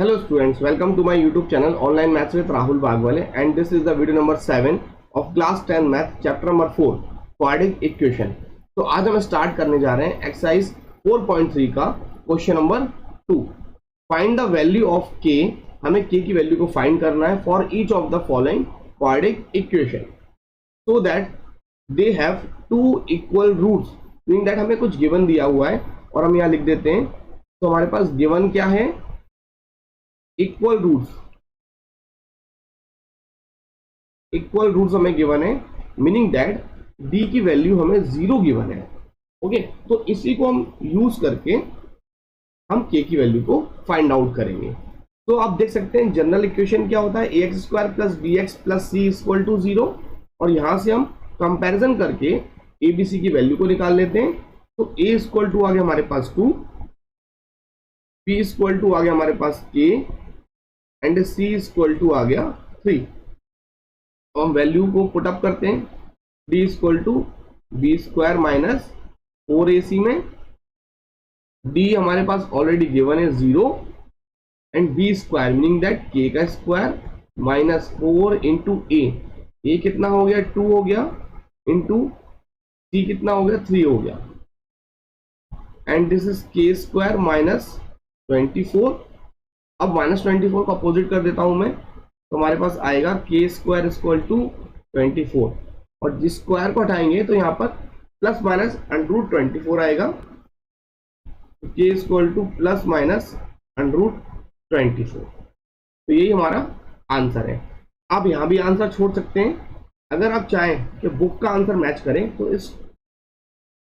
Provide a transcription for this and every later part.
Hello students, welcome to my YouTube channel Online Maths with Rahul Bagwale, and this is the video number 7 of class 10 math chapter number 4 quadratic equation। तो आज हम start करने जा रहे हैं exercise 4.3 का question number 2। Find the value of k। हमें k की वैल्यू को फाइंड करना है for each of the following quadratic equation so that they have two equal roots. Meaning that हमें कुछ गिवन दिया हुआ है और हम यहाँ लिख देते हैं। तो हमारे पास गिवन क्या है, इक्वल रूट्स। इक्वल रूट्स हमें गिवन है, मीनिंग दैट d की वैल्यू हमें 0 गिवन है। ओके, तो इसी को हम यूज करके हम k की वैल्यू को फाइंड आउट करेंगे। तो आप देख सकते हैं जनरल इक्वेशन क्या होता है, ax square plus bx plus c equal to 0, और यहां से हम कंपैरिजन करके abc की वैल्यू को निकाल लेते हैं। तो a इक्वल टू आ गया हमारे पास 2, p इक्वल टू आ गया हमारे पास k and c equal to आ गया 3। तो हम वैल्यू को पुट अप करते हैं, d equal to B square minus 4ac में d हमारे पास ऑलरेडी गिवन है 0 and b square meaning that k का स्क्वायर माइनस 4 इंटू a कितना हो गया 2 हो गया, इंटू c कितना हो गया 3 हो गया, and this is k square minus 24। अब माइनस 24 का अपोजिट कर देता हूं मैं, तो हमारे पास आएगा k स्क्वायर इक्वल टू 24, और जिस स्क्वायर को हटाएंगे तो यहाँ पर प्लस माइनस अंडर 24 आएगा। k equal to plus minus under 24। तो यही हमारा आंसर है। आप यहाँ भी आंसर छोड़ सकते हैं। अगर आप चाहें कि बुक का आंसर मैच करें तो इस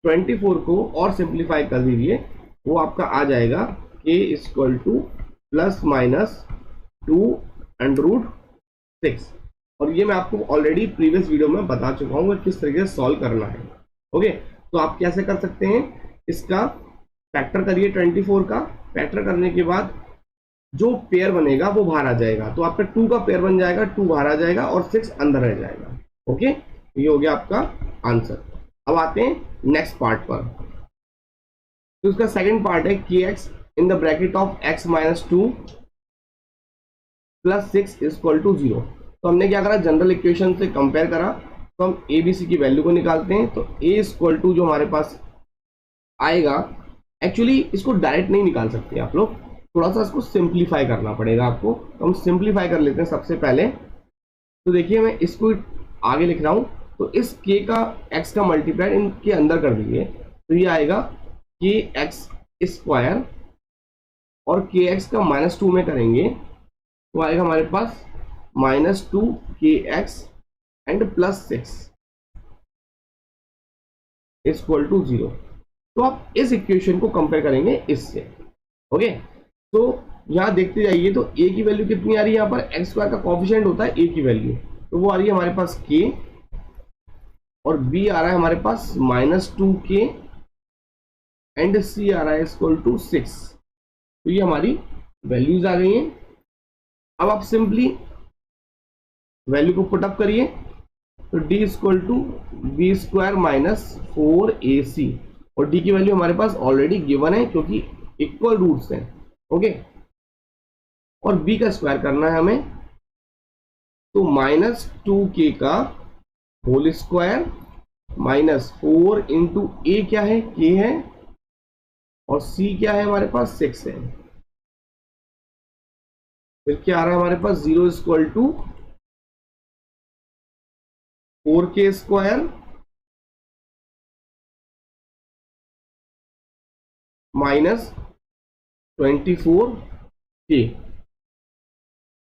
24 को और सिंप्लीफाई कर दीजिए, वो आपका आ जाएगा k equal to plus minus 2 under root 6। और ये मैं आपको ऑलरेडी प्रीवियस वीडियो में बता चुका हूँ कि किस तरीके से सॉल्व करना है। ओके, तो आप कैसे कर सकते हैं, इसका फैक्टर करिए 24 का। फैक्टर करने के बाद जो पेयर बनेगा वो बाहर आ जाएगा, तो आपका 2 का पेयर बन जाएगा, 2 बाहर आ जाएगा और 6 अंदर रह जाएगा। ओके, ये हो गया आपका आंसर। अब आते हैं नेक्स्ट पार्ट पर। तो इसका सेकंड पार्ट है kx in the bracket of x minus 2 plus 6 equal to 0। तो हमने क्या करा, जनरल इक्वेशन से कंपेयर करा, तो हम abc की वैल्यू को निकालते हैं। तो a इक्वल टू जो हमारे पास आएगा, एक्चुअली इसको डायरेक्ट नहीं निकाल सकते आप लोग, थोड़ा सा इसको सिंप्लीफाई करना पड़ेगा आपको। तो हम सिंप्लीफाई कर लेते हैं सबसे पहले। तो देखिए मैं इसको आगे लिख रहा हूं, तो इस k का x का मल्टीप्लाई इनके अंदर कर दीजिए, तो ये आएगा kx स्क्वायर, और kx का माइनस 2 में करेंगे तो आएगा हमारे पास minus 2 kx and plus 6 equal to 0। तो आप इस इक्वेशन को कंपेयर करेंगे इससे। ओके, तो यहां देखते जाइए, तो a की वैल्यू कितनी आ रही है, यहाँ पर x स्क्वायर का कोएफिशिएंट होता है a की वैल्यू, तो वो आ रही है हमारे पास k, और b आ रहा है हमारे पास माइनस 2k एंड c आ रहा है इक्वल टू 6। तो ये हमारी वैल्यूज आ गई हैं। अब आप सिंपली वैल्यू को पुट अप करिए, तो d equal to B square minus 4ac, और d की वैल्यू हमारे पास ऑलरेडी गिवन है क्योंकि इक्वल रूट्स हैं। ओके, और b का स्क्वायर करना है हमें, तो माइनस 2k का whole square minus 4 into a क्या है, k है, और c क्या है हमारे पास 6 है। फिर क्या आ रहा है हमारे पास 0 equal to 4k square minus 24k।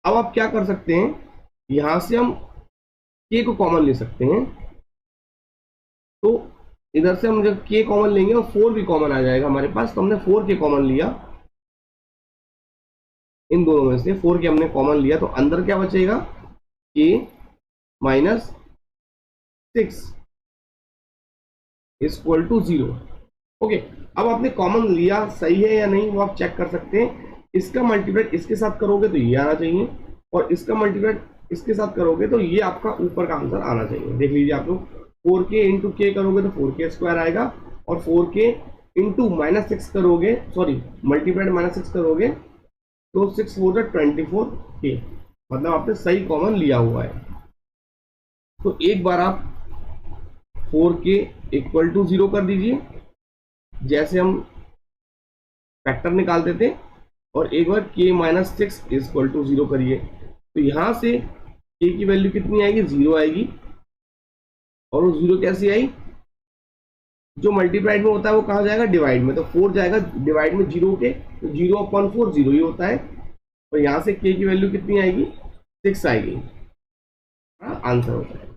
अब आप क्या कर सकते हैं, यहां से हम k को कॉमन ले सकते हैं, तो इधर से हम जब k कॉमन लेंगे और 4 भी कॉमन आ जाएगा हमारे पास। तो हमने 4k कॉमन लिया, इन दोनों में से 4k हमने कॉमन लिया, तो अंदर क्या बचेगा, k minus 6 equal to 0। Okay, अब आपने कॉमन लिया सही है या नहीं वो आप चेक कर सकते हैं। इसका मल्टीप्लाई इसके साथ करोगे तो ये आना चाहिए, और इसका मल्टीप्लाई इसके साथ करोगे तो ये आपका ऊपर का आंसर आना चाहिए। देख लीजिए आप लोग, 4k इंटू k करोगे तो 4k स्क्वायर आएगा, और 4k इंटू माइनस 6 करोगे, सॉरी मल्टीप्लाइड माइनस 6 करोगे तो 6 4 24K, मतलब आपने सही कॉमन लिया हुआ है। तो एक बार आप 4K इक्वल टू 0 कर दीजिए, जैसे हम फैक्टर निकालते थे, और एक बार K माइनस 6 इक्वल टू 0 करिए। तो यहां से K की वैल्यू कितनी आएगी, 0 आएगी। और वो 0 कैसी आई, जो मल्टीप्लाइड में होता है वो कहाँ जाएगा, डिवाइड में। तो 4 जाएगा डिवाइड में 0 के, तो 0/4 0 ही होता है। और यहाँ से K की वैल्यू कितनी आएगी, 6 आएगी। आंसर हो जाएगा।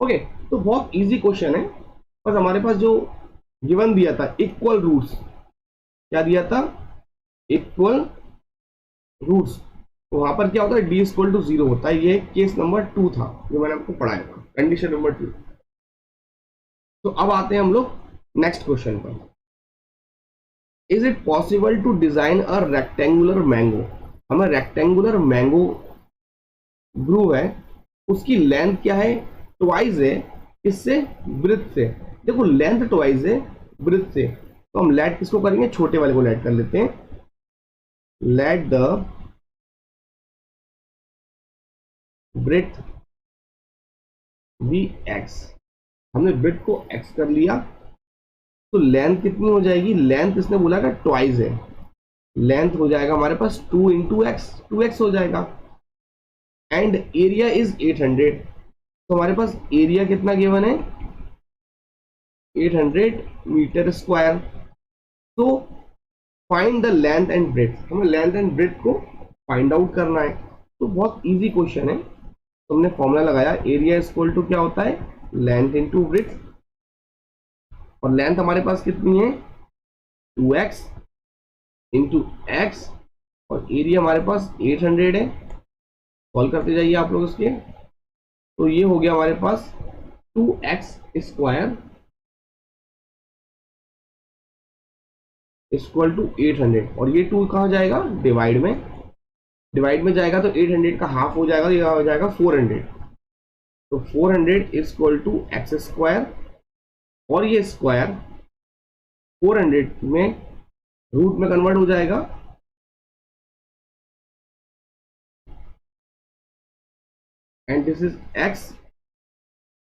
ओके, तो बहुत इजी क्वेश्चन है। बस हमारे पास जो गिवन दिया था इक्वल रूट्स, क्या दिया था, इक्वल रूट्स, तो वहां पर क्या होता है, डी इक्वल टू 0 होता है। ये केस नंबर 2 था जो मैंने आपको पढ़ाया था, कंडीशन नंबर 2। तो अब आते हैं हम लोग नेक्स्ट क्वेश्चन पर। Is it possible to design a rectangular mango. हमें रेक्टेंगुलर मैंगो ग्रूव है, उसकी लेंथ क्या है, ट्वाइस है, इससे ब्रेथ से। देखो लेंथ ट्वाइस है ब्रेथ से, तो हम लेट किसको करेंगे, छोटे वाले को लेट कर लेते हैं। Let the breadth be x, हमने ब्रेथ को एक्स कर लिया। तो लेंथ कितनी हो जाएगी, लेंथ इसने बोला था ट्वाइस है, लेंथ हो जाएगा हमारे पास 2 इंटू एक्स, 2x हो जाएगा। एंड एरिया इज 800, तो हमारे पास एरिया कितना गिवन है, 800 मीटर स्क्वायर। तो find the length and breadth, हमें लेंथ एंड ब्रेथ को फाइंड आउट करना है। तो बहुत इजी क्वेश्चन है। तो हमने फॉर्मूला लगाया, एरिया इक्वल टू क्या होता है, लेंथ इंटू ब्रेथ। और लेंथ हमारे पास कितनी है, 2x इंटू एक्स, और एरिया हमारे पास 800 है। सॉल्व करते जाइए आप लोग इसके। तो ये हो गया हमारे पास 2x स्क्वायर इक्वल टू 800, और ये 2 कहाँ जाएगा, डिवाइड में, डिवाइड में जाएगा तो 800 का हाफ हो जाएगा, ये हो जाएगा 400। तो 400 इक्वल टू एक्स स्क्वायर, और ये स्क्वायर 400 में रूट में कन्वर्ट हो जाएगा, एंड दिस इज एक्स।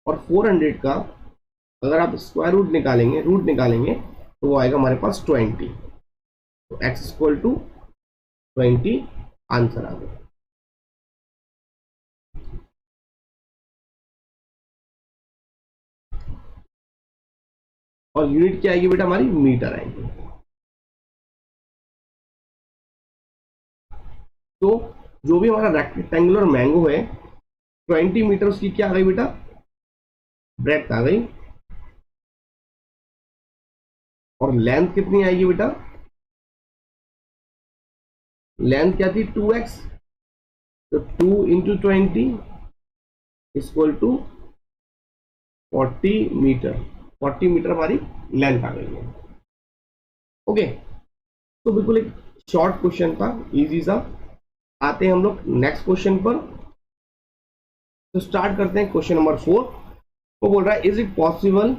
और 400 का अगर आप स्क्वायर रूट निकालेंगे, तो वो आएगा हमारे पास 20। तो x इक्वल टू 20 आंसर आ गया। और यूनिट क्या आएगी बेटा हमारी, मीटर आएगी। तो जो भी हमारा रेक्टेंगुलर मैंगो है, 20 मीटर उसकी क्या आ गई बेटा, ब्रेड्थ आ गई। और लेंथ कितनी आएगी बेटा, लेंथ क्या थी, 2x, तो 2 into 20 equal to 40 metre. 40 metre हमारी लेंथ आ गई है। ओके, तो बिल्कुल एक शॉर्ट क्वेश्चन था, इजी सा। आते हैं हम लोग नेक्स्ट क्वेश्चन पर। तो स्टार्ट करते हैं क्वेश्चन नंबर 4। वो बोल रहा है, is it possible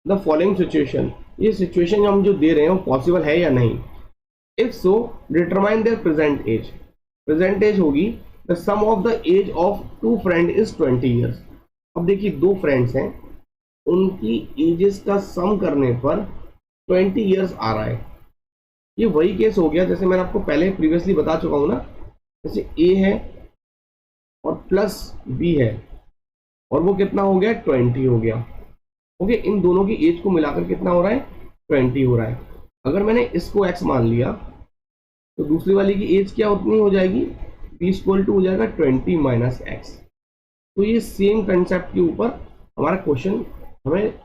the following situation, ये सिचुएशन हम जो दे रहे हैं वो पॉसिबल है या नहीं। If so determine their present age. Present age होगी the sum of the age of two friend is 20 years. अब देखिए दो फ्रेंड्स हैं, उनकी एजेस का सम करने पर 20 ईयर्स आ रहा है। ये वही केस हो गया जैसे मैंने आपको पहले प्रीवियसली बता चुका हूं ना, जैसे ए है और प्लस बी है, और वो कितना हो गया, 20 हो गया। ओके, इन दोनों की एज को मिलाकर कितना हो रहा है, 20 हो रहा है। अगर मैंने इसको x मान लिया तो दूसरी वाली की एज क्या उतनी हो जाएगी, b इक्वल टू हो जाएगा 20 माइनस एक्स। तो ये सेम कंसेप्ट के ऊपर हमारा क्वेश्चन हमें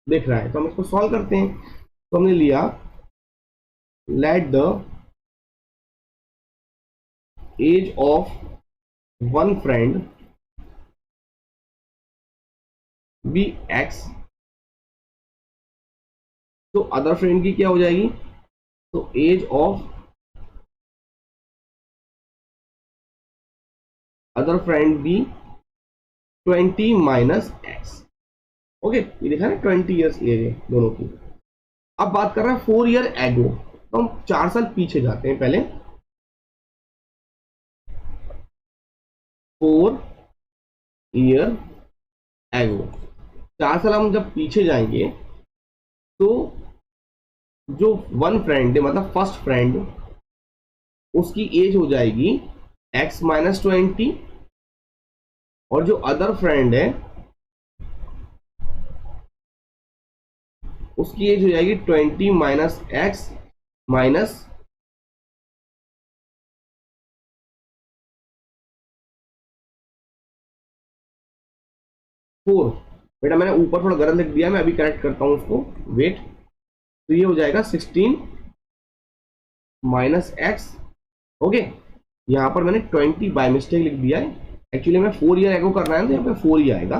दिख रहा है, तो हम इसको सॉल्व करते हैं। तो हमने लिया let the age of one friend be x, तो अदर फ्रेंड की क्या हो जाएगी, तो age of other friend be 20 minus x. Okay, ये देखा ना 20 ईयर्स एज है दोनों की। अब बात कर रहा है 4 ईयर एगो, तो हम 4 साल पीछे जाते हैं पहले। 4 ईयर एगो, 4 साल हम जब पीछे जाएंगे तो जो वन फ्रेंड है, मतलब फर्स्ट फ्रेंड, उसकी एज हो जाएगी x-20, और जो अदर फ्रेंड है उसकी एज हो जाएगी 20 माइनस एक्स माइनस 4। बेटा मैंने ऊपर थोड़ा गलत लिख दिया, मैं अभी करेक्ट करता हूं उसको, वेट। तो ये हो जाएगा 16 माइनस एक्स। ओके, यहां पर मैंने 20 बाय मिस्टेक लिख दिया है, एक्चुअली मैं 4 ईयर एगो करना है तो यहाँ पे 4 ही आएगा।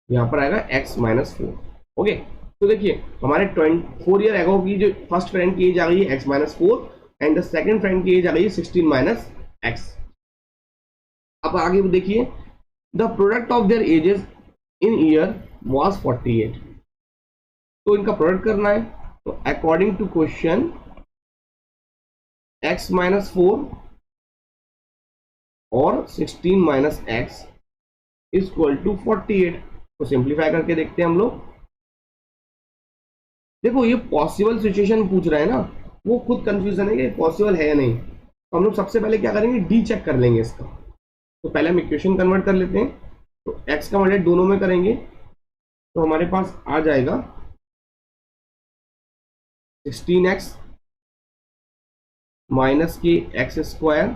यहाँ पर आएगा x-4। ओके, तो देखिए हमारे 4 ईयर एगो की जो फर्स्ट फ्रेंड की एज आ गई है x-4, and the second friend की एज आ गई है 16 माइनस एक्स। अब आगे देखिए, the product of their edges in year was 48। तो इनका प्रोडक्ट करना है, तो अकॉर्डिंग टू क्वेश्चन x-4 और 16 minus x is equal to 48। तो सिंप्लीफाई करके देखते हैं हम लोग। देखो ये पॉसिबल सिचुएशन पूछ रहा है ना, वो खुद कंफ्यूजन है कि पॉसिबल है या नहीं। तो हम लोग सबसे पहले क्या करेंगे, डी चेक कर लेंगे इसका। तो पहले हम इक्वेशन कन्वर्ट कर लेते हैं, तो x का मल्टीप्लाई दोनों में करेंगे तो हमारे पास आ जाएगा 16x माइनस के एक्स स्क्वायर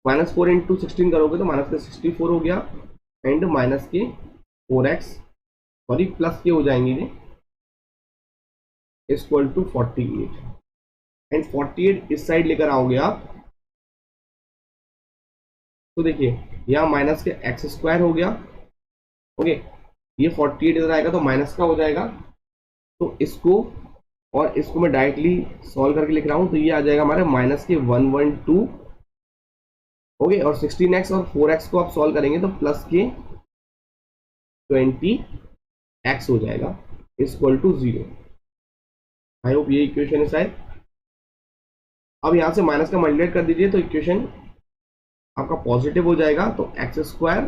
-4 इंटू 16 करोगे तो माइनस के 64 हो गया, एंड माइनस के 4x और ये प्लस के हो जाएंगे ये इक्वल टू 48। एंड 48 इस साइड लेकर आओगे आप तो देखिए यहाँ माइनस के एक्स स्क्वायर हो गया। ओके, ये 48 इधर आएगा तो माइनस का हो जाएगा, तो इसको और इसको मैं डायरेक्टली सॉल्व करके लिख रहा हूं, तो ये आ जाएगा हमारे माइनस के 112। ओके, और 16x और 4x को आप सॉल्व करेंगे तो प्लस के 20x हो जाएगा इक्वल टू 0। आई होप ये इक्वेशन है शायद। अब यहां से माइनस का मल्टीप्लाई कर दीजिए तो इक्वेशन आपका पॉजिटिव हो जाएगा, तो एक्स स्क्वायर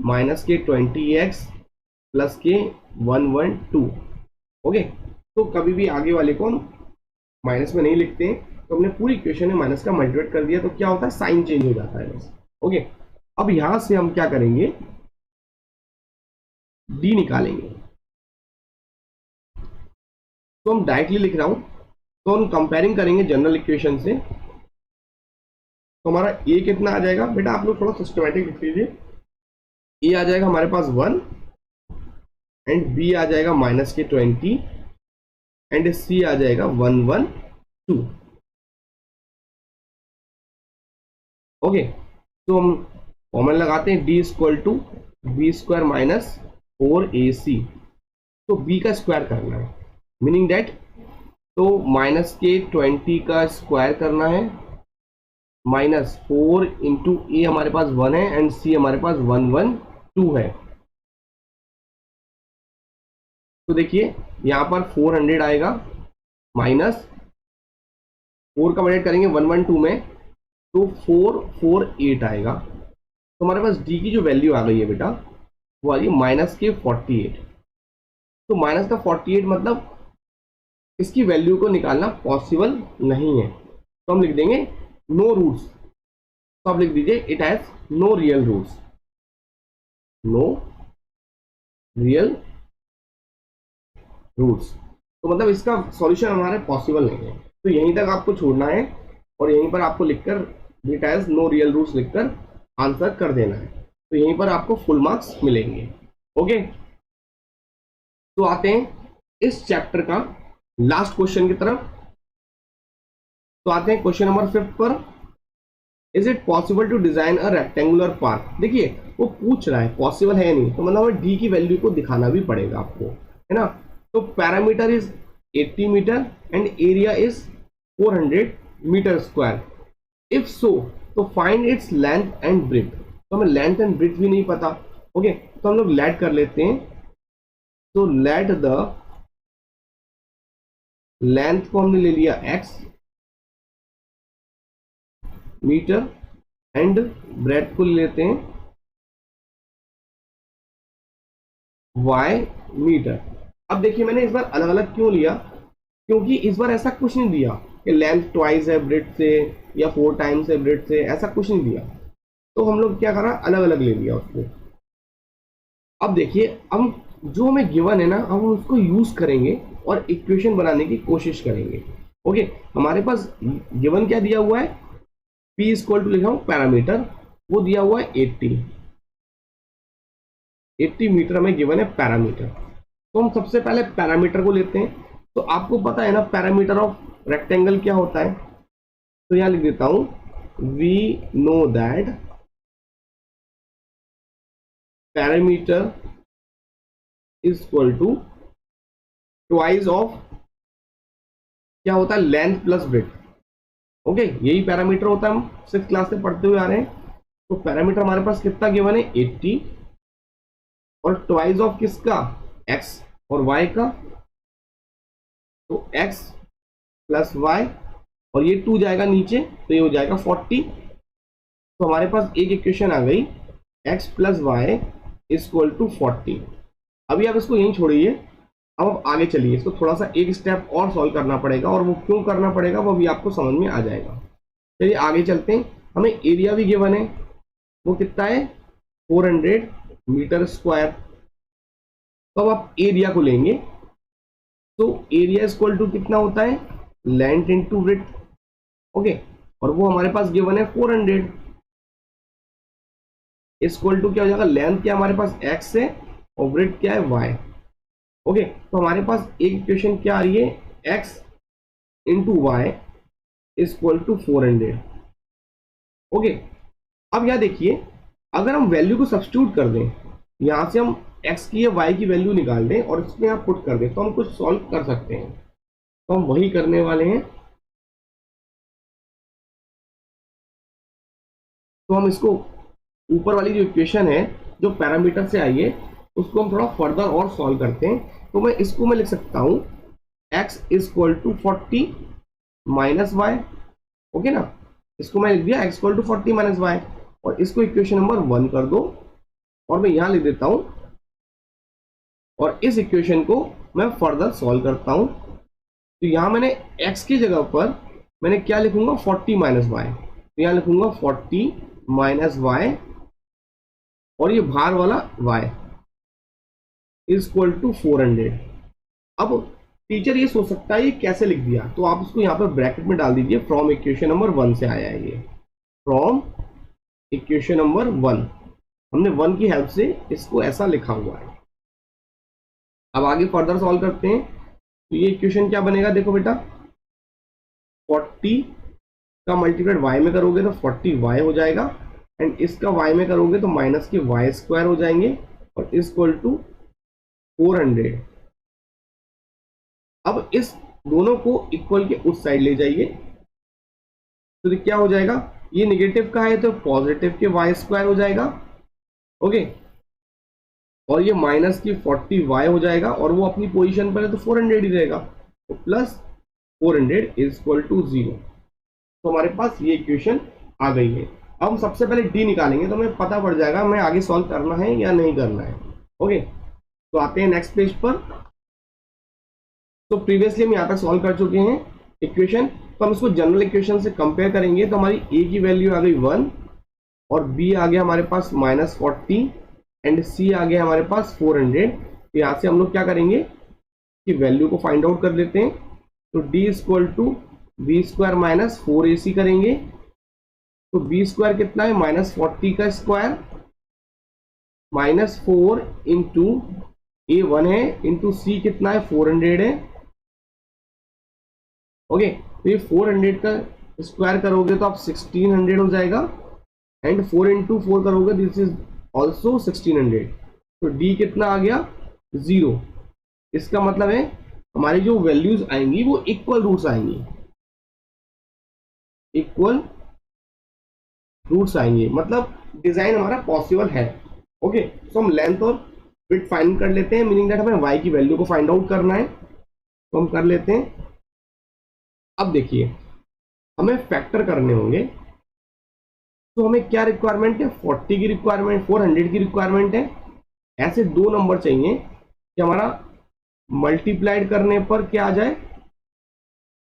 माइनस के 20x प्लस के 112। ओके, तो कभी भी आगे वाले को माइनस में नहीं लिखते हैं, तो हमने पूरी इक्वेशन में माइनस का मल्टीप्लाई कर दिया तो क्या होता है, साइन चेंज हो जाता है बस। ओके, अब यहां से हम क्या करेंगे, डी निकालेंगे। तो हम डायरेक्टली लिख रहा हूं, तो हम कंपेयरिंग करेंगे जनरल इक्वेशन से, तो हमारा ए कितना आ जाएगा। बेटा आप लोग थोड़ा सिस्टमेटिक लिख लीजिए। ए आ जाएगा हमारे पास 1, एंड बी आ जाएगा माइनस के 20, एंड सी आ जाएगा 112। ओके, तो हम कॉमन लगाते हैं, D equal to B square minus 4ac। तो बी का स्क्वायर करना है, मीनिंग दैट तो माइनस के 20 का स्क्वायर करना है, माइनस 4 इंटू ए हमारे पास 1 है एंड सी हमारे पास 112 है। तो देखिए यहां पर 400 आएगा, माइनस 4 का मल्टीप्लाई करेंगे 112 में तो 448 आएगा। तो हमारे पास डी की जो वैल्यू आ गई है बेटा वो आ रही है माइनस के 48। तो माइनस का 48 मतलब इसकी वैल्यू को निकालना पॉसिबल नहीं है, तो हम लिख देंगे नो रूट्स। तो आप लिख दीजिए it has no real roots, no real roots. तो मतलब इसका सॉल्यूशन हमारे पॉसिबल नहीं है। तो यहीं तक आपको छोड़ना है और यहीं पर आपको लिखकर it has no real roots लिखकर आंसर कर देना है, तो यहीं पर आपको फुल मार्क्स मिलेंगे। ओके, तो आते हैं इस चैप्टर का लास्ट क्वेश्चन की तरफ। तो आते हैं क्वेश्चन नंबर 5 पर। Is it possible to design a rectangular park. देखिए वो पूछ रहा है पॉसिबल है नहीं, तो मतलब डी की वैल्यू को दिखाना भी पड़ेगा आपको, है ना। तो parameter is 80 metre and area is 400 metre square. If so तो find its length and breadth. तो हमें लेंथ एंड ब्रेथ भी नहीं पता। ओके, तो हम लोग लेट कर लेते हैं। तो लेट द लेंथ को हमने ले लिया x मीटर एंड ब्रेथ को ले लेते हैं y मीटर। अब देखिए मैंने इस बार अलग अलग क्यों लिया, क्योंकि इस बार ऐसा कुछ नहीं दिया कि लेंथ ट्वाइस है ब्रेथ से या 4 टाइम्स है ब्रेथ से, ऐसा कुछ नहीं दिया। तो हम लोग क्या करा, अलग अलग ले लिया उसको। अब देखिए हम जो हमें गिवन है ना, हम उसको यूज करेंगे और इक्वेशन बनाने की कोशिश करेंगे। ओके, हमारे पास गिवन क्या दिया हुआ है, p इक्वल टू लिखा हूं पैरामीटर, वो दिया हुआ है 80 मीटर हमें गिवन है पैरामीटर। तो हम सबसे पहले पैरामीटर को लेते हैं। तो आपको पता है ना पैरामीटर ऑफ रेक्टेंगल क्या होता है, तो यहां लिख देता हूं we know that perimeter is equal to twice of क्या होता है, लेंथ प्लस ब्रेथ। ओके, यही पैरामीटर होता है, हम 6th क्लास से पढ़ते हुए आ रहे हैं। तो पैरामीटर हमारे पास कितना गिवन है 80 और ट्वाइस ऑफ किसका, x और y का, तो x प्लस y और ये 2 जाएगा नीचे तो ये हो जाएगा 40। तो हमारे पास एक इक्वेशन आ गई x plus Y equal to 40। अभी आप इसको यहीं छोड़िए, अब आगे चलिए, इसको थोड़ा सा एक स्टेप और सॉल्व करना पड़ेगा, और वो क्यों करना पड़ेगा वो अभी आपको समझ में आ जाएगा। चलिए आगे चलते हैं। हमें एरिया भी गिवन है, वो कितना है 400 मीटर स्क्वायर। तो अब आप एरिया को लेंगे, तो एरिया इक्वल टू कितना होता है, लेंथ इंटू ब्रेथ। ओके, और वो हमारे पास गिवन है 400 इक्वल टू क्या हो जाएगा, लेंथ क्या हमारे पास x है और ब्रेथ क्या है y। ओके, तो हमारे पास एक इक्वेशन क्या आ रही है, x into Y equal to 400। Okay, अब यहां देखिए अगर हम वैल्यू को सब्स्टिट्यूट कर दें, यहां से हम x की या y की वैल्यू निकाल दें और इसमें आप पुट कर दें, तो हम कुछ सॉल्व कर सकते हैं। तो हम वही करने वाले हैं। तो हम इसको ऊपर वाली जो इक्वेशन है जो पैरामीटर से आई है उसको हम थोड़ा फर्दर और सॉल्व करते हैं। तो मैं लिख सकता हूं x equal to 40 minus Y. Okay ना, इसको मैं लिख दिया x equal to 40 minus Y, और इसको इक्वेशन नंबर 1 कर दो, और मैं यहां लिख देता हूं, और इस इक्वेशन को मैं फर्दर सॉल्व करता हूं। तो यहां मैंने x की जगह पर मैंने क्या लिखूंगा, 40 माइनस वाई। तो यहां लिखूंगा 40 माइनस वाई, और ये बाहर वाला y इक्वल टू 400। अब टीचर ये सोच सकता है ये कैसे लिख दिया, तो आप इसको यहाँ पर ब्रैकेट में डाल दीजिए, फ्रॉम इक्वेशन नंबर 1 से आया है ये, फ्रॉम इक्वेशन नंबर 1। हमने 1 की हेल्प से इसको ऐसा लिखा हुआ है। अब आगे फर्दर सॉल्व करते हैं। तो ये इक्वेशन क्या बनेगा, देखो बेटा 40 का मल्टीप्लाइड y में करोगे तो 40y हो जाएगा, एंड इसका y में करोगे तो माइनस के y स्क्वायर हो जाएंगे, और इक्वल टू 400। अब इस दोनों को इक्वल के उस साइड ले जाइए, तो क्या हो जाएगा, ये निगेटिव का है तो पॉजिटिव के y स्क्वायर हो जाएगा। ओके, और ये माइनस की 40y हो जाएगा, और वो अपनी पोजीशन पर है तो 400 ही रहेगा, तो प्लस 400 इक्वल टू 0। तो हमारे पास ये इक्वेशन आ गई है। अब हम सबसे पहले d निकालेंगे, तो हमें पता पड़ जाएगा हमें आगे सॉल्व करना है या नहीं करना है। ओके, तो आते हैं नेक्स्ट पेज पर। तो प्रीवियसली हम यहाँ तक सॉल्व कर चुके हैं इक्वेशन, तो हम इसको जनरल इक्वेशन से कंपेयर करेंगे। तो हमारी a की वैल्यू आ गई 1, और b आ गया हमारे पास माइनस 40, एंड c आ गया हमारे पास 400। तो यहाँ से हम लोग क्या करेंगे कि वैल्यू को फाइंड आउट कर लेते हैं। तो d equal to B square minus 4ac करेंगे। तो बी स्क्वायर कितना है, माइनस 40 का स्क्वायर माइनस 4 इंटू a1 है, इंटू c कितना है 400 है। ओके, तो ये 400 का स्क्वायर करोगे तो आप 1600 हो जाएगा, एंड 4 इंटू 4 करोगे दिस इज ऑल्सो 1600। तो d कितना आ गया 0। इसका मतलब है हमारी जो वैल्यूज आएंगी वो इक्वल रूट्स आएंगी, इक्वल रूट्स आएंगे, मतलब डिजाइन हमारा पॉसिबल है। ओके, तो हम लेंथ और विड्थ फाइंड कर लेते हैं, मीनिंग दैट हमें y की वैल्यू को फाइंड आउट करना है, तो हम कर लेते हैं। अब देखिए हमें फैक्टर करने होंगे, तो हमें क्या रिक्वायरमेंट है, 40 की रिक्वायरमेंट, 400 की रिक्वायरमेंट है। ऐसे दो नंबर चाहिए कि हमारा मल्टीप्लाइड करने पर क्या आ जाए,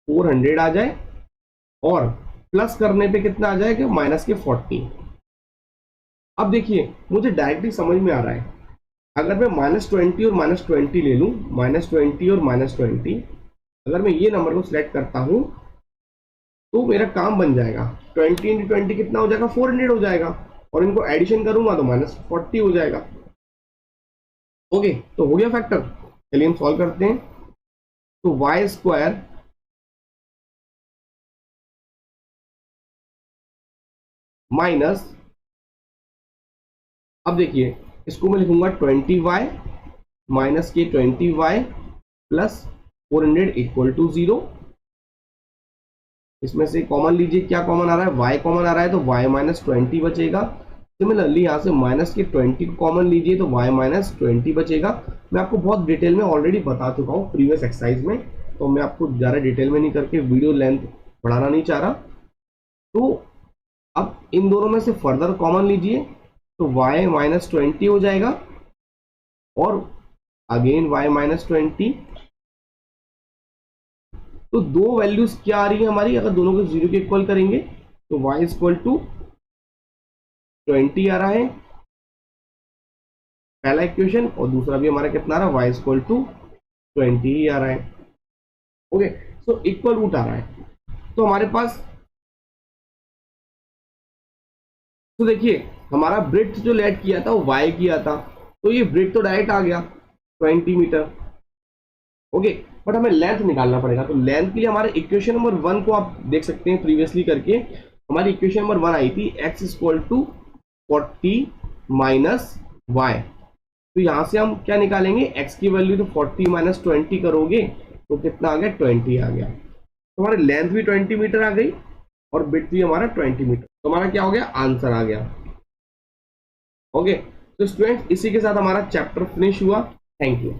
400 आ जाए, और प्लस करने पे कितना आ जाएगा, माइनस के 40। अब देखिए मुझे डायरेक्टली समझ में आ रहा है, अगर मैं -20 और -20 ले लूं, -20 और -20, अगर मैं ये नंबर को सिलेक्ट करता हूं तो मेरा काम बन जाएगा। 20 इंटू 20 कितना हो जाएगा, 400 हो जाएगा, और इनको एडिशन करूंगा तो -40 हो जाएगा। ओके, तो हो गया फैक्टर। चलिए हम सॉल्व करते हैं। तो वाई स्क्वायर माइनस, अब देखिए इसको मैं लिखूंगा 20y माइनस के 20y प्लस 400 इक्वल टू 0। इसमें से कॉमन लीजिए, क्या कॉमन आ रहा है, y कॉमन आ रहा है, तो y माइनस 20 बचेगा। सिमिलरली यहाँ से माइनस के 20 को कॉमन लीजिए तो y माइनस 20 बचेगा। मैं आपको बहुत डिटेल में ऑलरेडी बता चुका हूँ प्रीवियस एक्सरसाइज में, तो मैं आपको ज़्यादा डिटेल में नहीं करके वीडियो लेंथ बढ़ाना नहीं चाह रहा। तो अब इन दोनों में से फर्दर कॉमन लीजिए तो y माइनस 20 हो जाएगा, और अगेन y माइनस 20। तो दो वैल्यूज क्या आ रही है हमारी, अगर दोनों को 0 के इक्वल करेंगे तो y इक्वल टू 20 आ रहा है पहला इक्वेशन, और दूसरा भी हमारा कितना आ रहा है, y इक्वल टू 20 ही आ रहा है। ओके, सो इक्वल रूट आ रहा है। तो हमारे पास, तो देखिए हमारा ब्रेड्थ जो लेट किया था वो y किया था, तो ये ब्रेड तो डायरेक्ट आ गया 20 मीटर। ओके, बट हमें लेंथ निकालना पड़ेगा। तो लेंथ के लिए हमारे इक्वेशन नंबर 1 को आप देख सकते हैं, प्रीवियसली करके हमारी इक्वेशन नंबर 1 आई थी x equal to 40 minus Y. तो यहां से हम क्या निकालेंगे, x की वैल्यू तो 40 माइनस 20 करोगे तो कितना आ गया, 20 आ गया। तो हमारी लेंथ भी 20 मीटर आ गई और विड्थ भी हमारा 20 मीटर, तो हमारा क्या हो गया, आंसर आ गया। ओके, तो स्टूडेंट इसी के साथ हमारा चैप्टर फिनिश हुआ। Thank you.